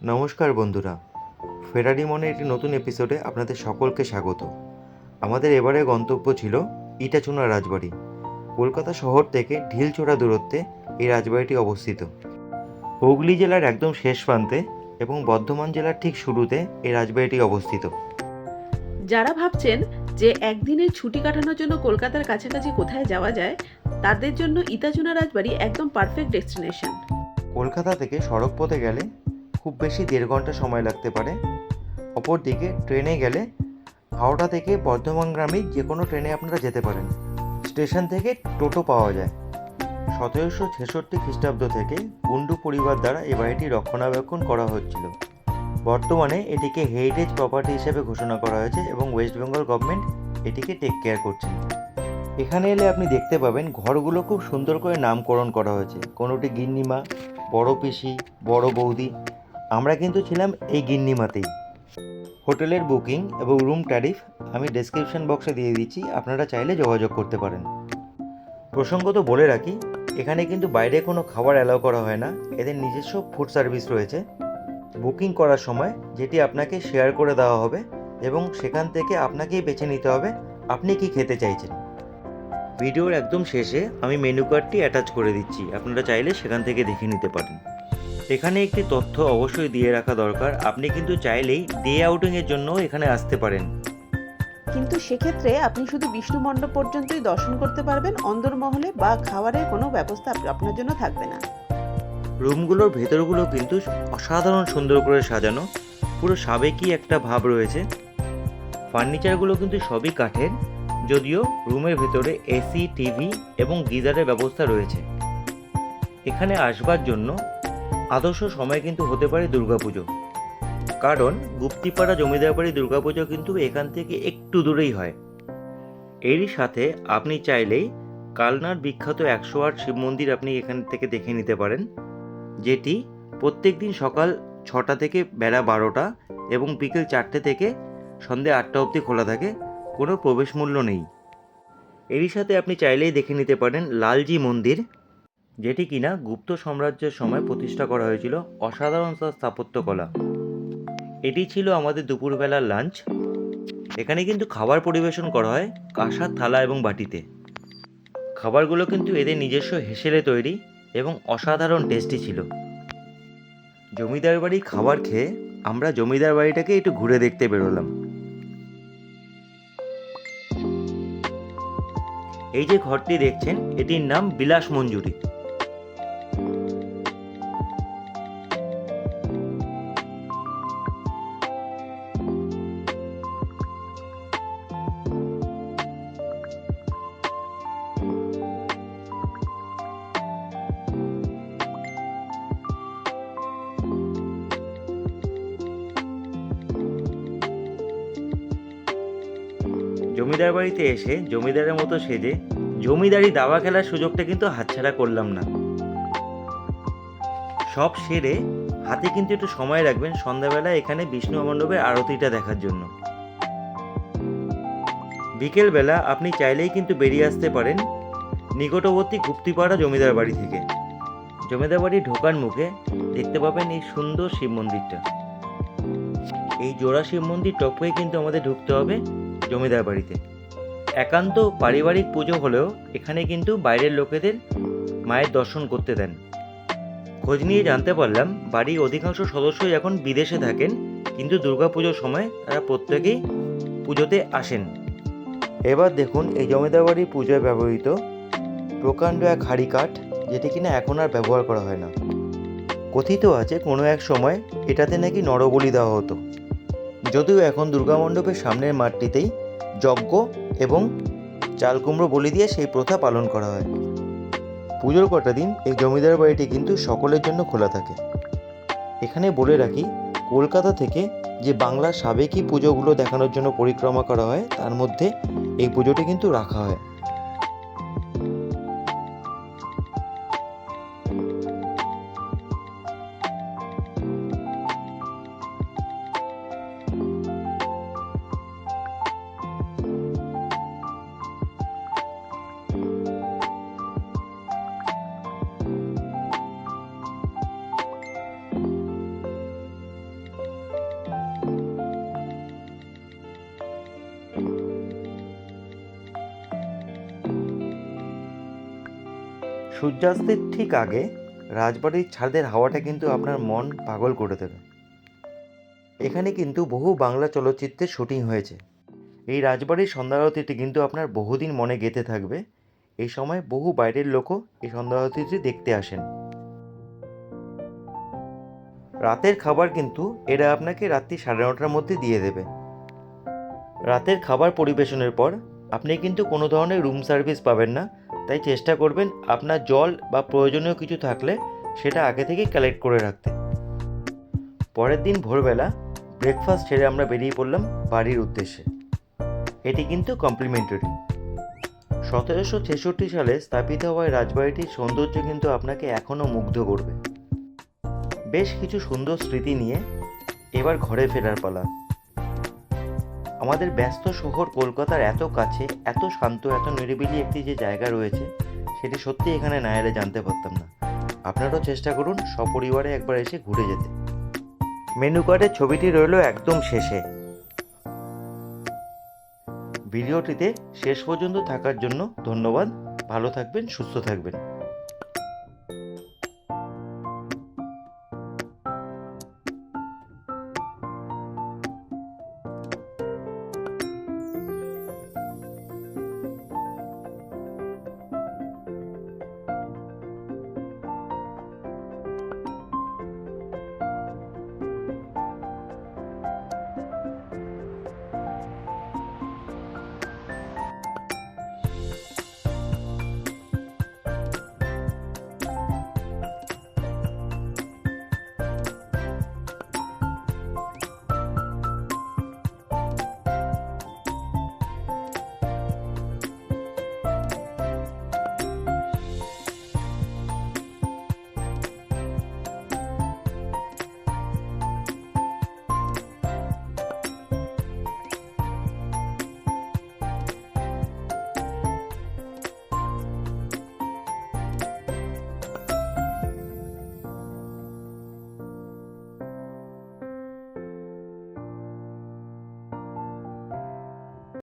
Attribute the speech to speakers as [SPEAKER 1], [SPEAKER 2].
[SPEAKER 1] নমস্কার বন্ধুরা, ফেরারি মনে একটি নতুন এপিসোডে আপনাদের সকলকে স্বাগত। আমাদের এবারে গন্তব্য ছিল ইটাচুনা রাজবাড়ি। কলকাতা শহর থেকে ঢিলছোড়া দূরত্বে এই রাজবাড়িটি অবস্থিত। হুগলি জেলার একদম শেষ প্রান্তে এবং বর্ধমান জেলার ঠিক শুরুতে এই রাজবাড়িটি অবস্থিত।
[SPEAKER 2] যারা ভাবছেন যে একদিনের ছুটি কাটানোর জন্য কলকাতার কাছাকাছি কোথায় যাওয়া যায়, তাদের জন্য ইটাচুনা রাজবাড়ি একদম পারফেক্ট ডেস্টিনেশন।
[SPEAKER 1] কলকাতা থেকে সড়ক পথে গেলে খুব বেশি 1.5 ঘন্টা সময় লাগতে পারে। অপরদিকে ট্রেনে গেলে হাওড়া থেকে বর্ধমানগামী যে কোনো ট্রেনে আপনারা যেতে পারেন। স্টেশন থেকে টোটো পাওয়া যায়। 1766 খ্রিস্টাব্দ থেকে কুণ্ডু পরিবার দ্বারা এই বাড়িটি রক্ষণাবেক্ষণ করা হচ্ছিল। বর্তমানে এটিকে হেরিটেজ প্রপার্টি হিসেবে ঘোষণা করা হয়েছে এবং ওয়েস্ট বেঙ্গল গভর্নমেন্ট এটিকে টেক কেয়ার করছেন। এখানে এলে আপনি দেখতে পাবেন ঘরগুলো খুব সুন্দর করে নামকরণ করা হয়েছে। কোনোটি গিন্নিমা, বড় পিসি, বড় বৌদি। আমরা কিন্তু ছিলাম এই গিন্নিমাতেই। হোটেলের বুকিং এবং রুম ট্যারিফ আমি ডেসক্রিপশন বক্সে দিয়ে দিচ্ছি, আপনারা চাইলে যোগাযোগ করতে পারেন। প্রসঙ্গত বলে রাখি, এখানে কিন্তু বাইরে কোনো খাবার অ্যালাউ করা হয় না। এদের নিজস্ব ফুড সার্ভিস রয়েছে। বুকিং করার সময় যেটি আপনাকে শেয়ার করে দেওয়া হবে এবং সেখান থেকে আপনাকেই বেছে নিতে হবে আপনি কি খেতে চাইছেন। ভিডিওর একদম শেষে আমি মেনু কার্ডটি অ্যাটাচ করে দিচ্ছি, আপনারা চাইলে সেখান থেকে দেখে নিতে পারেন। এখানে একটি তথ্য অবশ্যই দিয়ে রাখা দরকার, আপনি কিন্তু চাইলেই ডে আউটিংয়ের জন্য এখানে আসতে পারেন।
[SPEAKER 2] কিন্তু সেক্ষেত্রে আপনি শুধু বিষ্ণু মণ্ডপ পর্যন্তই দর্শন করতে পারবেন, অন্দরমহলে বা খাবারের কোনো ব্যবস্থা আপনার জন্য থাকবে না।
[SPEAKER 1] রুমগুলোর ভেতরগুলো কিন্তু অসাধারণ সুন্দর করে সাজানো, পুরো সাবেকি একটা ভাব রয়েছে। ফার্নিচারগুলো কিন্তু সবই কাঠের, যদিও রুমের ভেতরে এসি, টিভি এবং গিজারের ব্যবস্থা রয়েছে। এখানে আসবার জন্য আদর্শ সময় কিন্তু হতে পারে দুর্গাপুজো, কারণ গুপ্তিপাড়া জমিদার বাড়ি দুর্গাপুজো কিন্তু এখান থেকে একটু দূরেই হয়। এরই সাথে আপনি চাইলেই কালনার বিখ্যাত 108 শিব মন্দির আপনি এখান থেকে দেখে নিতে পারেন, যেটি প্রত্যেক দিন সকাল 6টা থেকে বেলা 12টা এবং বিকেল 4টে থেকে সন্ধ্যে 8টা অবধি খোলা থাকে, কোনো প্রবেশ মূল্য নেই। এরই সাথে আপনি চাইলেই দেখে নিতে পারেন লালজি মন্দির, যেটি কিনা গুপ্ত সাম্রাজ্যের সময় প্রতিষ্ঠা করা হয়েছিল। অসাধারণ তার স্থাপত্যকলা। এটি ছিল আমাদের দুপুরবেলার লাঞ্চ। এখানে কিন্তু খাবার পরিবেশন করা হয় কাঁসার থালা এবং বাটিতে। খাবারগুলো কিন্তু এদের নিজস্ব হেসেলে তৈরি এবং অসাধারণ টেস্টি ছিল। জমিদার বাড়ির খাবার খেয়ে আমরা জমিদার বাড়িটাকে একটু ঘুরে দেখতে বেরোলাম। এই যে ঘরটি দেখছেন, এটির নাম বিলাস মঞ্জুরি। জমিদার বাড়িতে এসে জমিদারের মতো সেজে জমিদারি দাবা খেলার সুযোগটা কিন্তু হাতছাড়া করলাম না। সব সেরে হাতে কিন্তু একটু সময় রাখবেন সন্ধ্যাবেলা এখানে বিষ্ণু মণ্ডপের আরতিটা দেখার জন্য। বিকেলবেলা আপনি চাইলেই কিন্তু বেরিয়ে আসতে পারেন নিকটবর্তী গুপ্তিপাড়া জমিদার বাড়ি থেকে। জমিদার বাড়ি ঢোকার মুখে দেখতে পাবেন এই সুন্দর শিব মন্দিরটা। এই জোড়া শিব মন্দির টপকে কিন্তু আমাদের ঢুকতে হবে জমিদার বাড়িতে। একান্ত পারিবারিক পুজো হলেও এখানে কিন্তু বাইরের লোকেদের মায়ের দর্শন করতে দেন। খোঁজ নিয়ে জানতে পারলাম বাড়ির অধিকাংশ সদস্যই এখন বিদেশে থাকেন, কিন্তু দুর্গাপুজোর সময় তারা প্রত্যেকেই পুজোতে আসেন। এবার দেখুন এই জমিদার বাড়ির পুজোয় ব্যবহৃত প্রকাণ্ড এক হাঁড়ি কাঠ, যেটি কিনা এখন আর ব্যবহার করা হয় না। কথিত আছে কোনো এক সময় এটাতে নাকি নরবলি দেওয়া হতো, যদিও এখন দুর্গা মণ্ডপের সামনের মাঠটিতেই যজ্ঞ এবং চাল কুমড়ো বলি দিয়ে সেই প্রথা পালন করা হয়। পুজোর কটা দিন এই জমিদার বাড়িটি কিন্তু সকলের জন্য খোলা থাকে। এখানে বলে রাখি, কলকাতা থেকে যে বাংলার সাবেকি পুজোগুলো দেখানোর জন্য পরিক্রমা করা হয়, তার মধ্যে এই পুজোটি কিন্তু রাখা হয়। সূর্যাস্তের ঠিক আগে রাজবাড়ির ছাদের হাওয়াটা কিন্তু আপনার মন পাগল করে দেবে। এখানে কিন্তু বহু বাংলা চলচ্চিত্রের শুটিং হয়েছে। এই রাজবাড়ির সন্ধ্যারতিটি কিন্তু আপনার বহুদিন মনে গেঁথে থাকবে। এই সময় বহু বাইরের লোকও এই সন্ধ্যারতিটি দেখতে আসেন। রাতের খাবার কিন্তু এরা আপনাকে রাত্রি 9:30টার মধ্যে দিয়ে দেবে। রাতের খাবার পরিবেশনের পর আপনি কিন্তু কোনো ধরনের রুম সার্ভিস পাবেন না, তাই চেষ্টা করবেন আপনার জল বা প্রয়োজনীয় কিছু থাকলে সেটা আগে থেকে কালেক্ট করে রাখতে। পরের দিন ভোরবেলা ব্রেকফাস্ট ছেড়ে আমরা বেরিয়ে পড়লাম বাড়ির উদ্দেশ্যে। এটি কিন্তু কমপ্লিমেন্টারি। 1766 সালে স্থাপিত হওয়া এই রাজবাড়িটির সৌন্দর্য কিন্তু আপনাকে এখনও মুগ্ধ করবে। বেশ কিছু সুন্দর স্মৃতি নিয়ে এবার ঘরে ফেরার পালা। আমাদের ব্যস্ত শহর কলকাতার এত কাছে এত শান্ত এত নিরিবিলি একটি যে জায়গা রয়েছে সেটি সত্যি এখানে না এলে জানতে পারতাম না। আপনারাও চেষ্টা করুন সপরিবারে একবার এসে ঘুরে যেতে। মেনু কার্ডের ছবিটি রইল একদম শেষে। ভিডিওটিতে শেষ পর্যন্ত থাকার জন্য ধন্যবাদ। ভালো থাকবেন, সুস্থ থাকবেন।